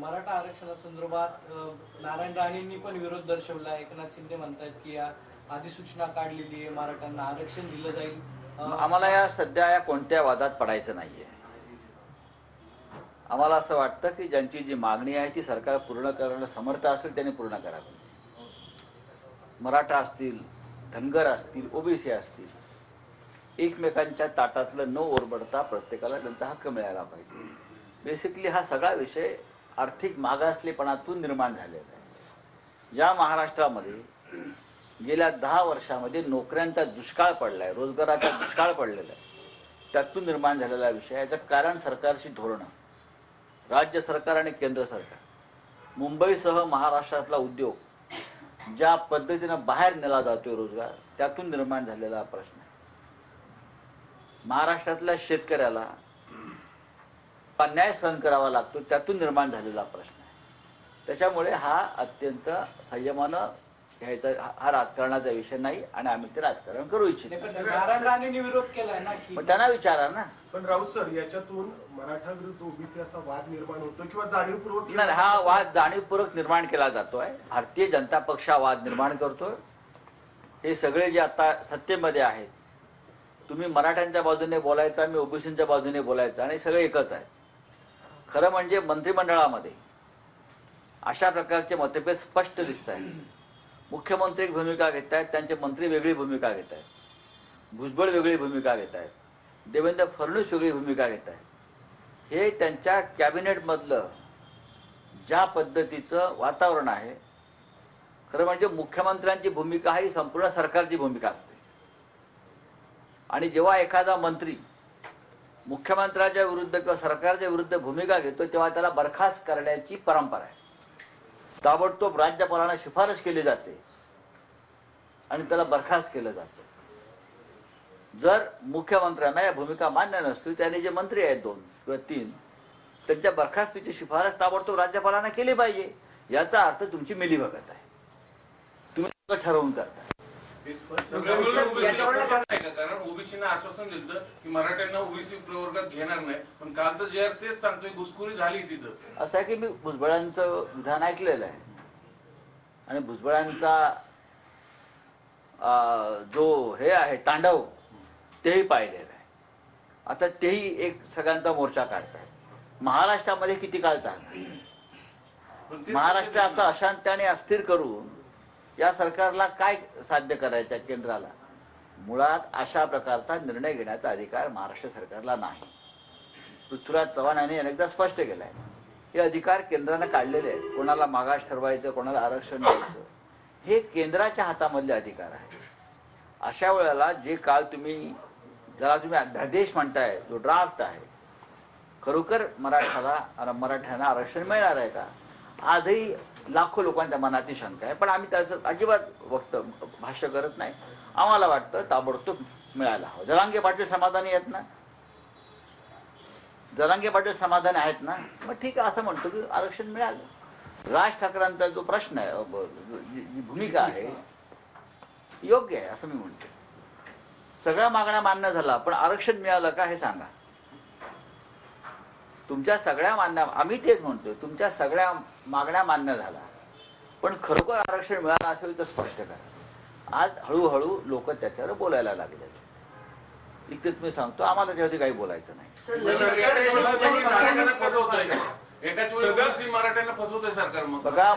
मराठा आरक्षणासंदर्भात नारायण राणेंनी पण विरोध दर्शवला. एकनाथ शिंदे म्हणतात की या अधिसूचना काढलेली आहे, मराठ्यांना आरक्षण दिलं जाईल. आम्हाला या सध्या कोणत्या वादात पडायचं नाहीये. आम्हाला असं वाटतं की ज्यांची जी मागणी आहे ती सरकार पूर्ण करण्यास समर्थ असेल त्यांनी पूर्ण करावी. मराठा असतील, धनगर असतील, ओबीसी असतील, एकमेकांच्या ताटातलं न ओरबडता प्रत्येकाला त्यांचा हक्क मिळाला पाहिजे. बेसिकली हा सगळा विषय आर्थिक मागासलेपणातून निर्माण झालेला आहे. या महाराष्ट्रामध्ये गेल्या 10 वर्षामध्ये नोकऱ्यांचा दुष्काळ पडलाय, रोजगाराचा दुष्काळ पडलेला आहे. त्यातून निर्माण झालेला विषय. याचं कारण सरकारची धोरणं, राज्य सरकार आणि केंद्र सरकार. मुंबईसह महाराष्ट्रातला उद्योग ज्या पद्धतीनं बाहेर नेला जातोय रोजगार, त्यातून निर्माण झालेला प्रश्न आहे. महाराष्ट्रातल्या शेतकऱ्याला अन्याय सहन करावा लागतो, त्यातून निर्माण झालेला प्रश्न आहे. त्याच्यामुळे हा अत्यंत संयमानं घ्यायचा, हा राजकारणाचा विषय नाही आणि आम्ही ते राजकारण करू इच्छितो. नारायण राणेंनी विरोध केलाय ना, की पण त्यांना विचारा ना. पण राऊत सर, याच्यातून मराठा विरुद्ध ओबीसी असा वाद निर्माण होतो किंवा जाणीवपूर्वक? नाही, हा वाद जाणीवपूर्वक निर्माण केला जातोय. भारतीय जनता पक्ष हा वाद निर्माण करतोय. हे सगळे जे आता सत्तेमध्ये आहेत, तुम्ही मराठ्यांच्या बाजूने बोलायचा, मी ओबीसींच्या बाजूने बोलायचं, आणि सगळे एकच आहे. खरं म्हणजे मंत्रिमंडळामध्ये अशा प्रकारचे मतभेद स्पष्ट दिसत आहेत. मुख्यमंत्री एक भूमिका घेत आहेत, त्यांचे मंत्री वेगळी भूमिका घेत आहेत, भुजबळ वेगळी भूमिका घेत आहेत, देवेंद्र फडणवीस वेगळी भूमिका घेत आहेत. हे त्यांच्या कॅबिनेटमधलं ज्या पद्धतीचं वातावरण आहे, खरं म्हणजे मुख्यमंत्र्यांची भूमिका ही संपूर्ण सरकारची भूमिका असते. आणि जेव्हा एखादा मंत्री मुख्यमंत्र्याच्या विरुद्ध किंवा सरकारच्या विरुद्ध भूमिका घेतो, तेव्हा त्याला बरखास्त करण्याची परंपरा आहे. ताबडतोब राज्यपालांना शिफारस केली जाते आणि त्याला बरखास्त केलं जातं. जर मुख्यमंत्र्यांना या भूमिका मान्य नसतील, त्यांनी जे मंत्री आहेत 2 किंवा 3, त्यांच्या बरखास्तीची शिफारस ताबडतोब राज्यपालांना केली पाहिजे. याचा अर्थ तुमची मिलीभगत आहे, तुम्ही ठरवून करता. कारण ओबीसीने आश्वासन दिलं की मराठ्यांना ओबीसी प्रवर्गात घेणार नाही, पण कालचं जे तेच सांगतोय घुसखोरी झाली तिथं. असं आहे की मी भुजबळांचं विधान ऐकलेलं आहे आणि भुजबळांचा जो हे आहे तांडव तेही पाहिलेलं आहे. आता तेही एक सगळ्यांचा मोर्चा काढतायत. महाराष्ट्रामध्ये किती काळ चालणार? महाराष्ट्र असं अशांत आणि अस्थिर करून या सरकारला काय साध्य करायचं? केंद्राला मुळात अशा प्रकारचा निर्णय घेण्याचा अधिकार महाराष्ट्र सरकारला नाही. पृथ्वीराज चव्हाण यांनी अनेकदा स्पष्ट केलं आहे, हे अधिकार केंद्रानं काढलेले आहेत. कोणाला मागास ठरवायचं, कोणाला आरक्षण द्यायचं, हे केंद्राच्या हातामधले अधिकार आहे. अशा वेळेला जे काल ज्याला तुम्ही अध्यादेश म्हणताय, जो ड्राफ्ट आहे, खरोखर मराठ्यांना आरक्षण मिळणार आहे का? आजही लाखो लोकांच्या मनात शंका आहे. पण आम्ही त्याचं अजिबात भाष्य करत नाही. आम्हाला वाटतं ताबडतोब मिळायला हवं. जरांगे पाटील समाधानी आहेत ना? जरांगे पाटील समाधानी आहेत ना? मग ठीक आहे, असं म्हणतो की आरक्षण मिळालं. राज ठाकरेंचा जो प्रश्न आहे, जी भूमिका आहे, योग्य आहे असं मी म्हणतो. सगळ्या मागण्या मान्य झाला, पण आरक्षण मिळालं का हे सांगा. तुमच्या सगळ्या आम्ही तेच म्हणतोय, तुमच्या सगळ्या मागण्या मान्य झाला, पण खरोखर आरक्षण मिळालं असेल तर स्पष्ट करा. आज हळूहळू लोक त्याच्यावर बोलायला लागले. इतके तुम्ही सांगतो, आम्हाला त्याच्यावरती काही बोलायचं नाही. एकाच वेळी मराठ्यांना फसवतोय सरकार. मग बघा,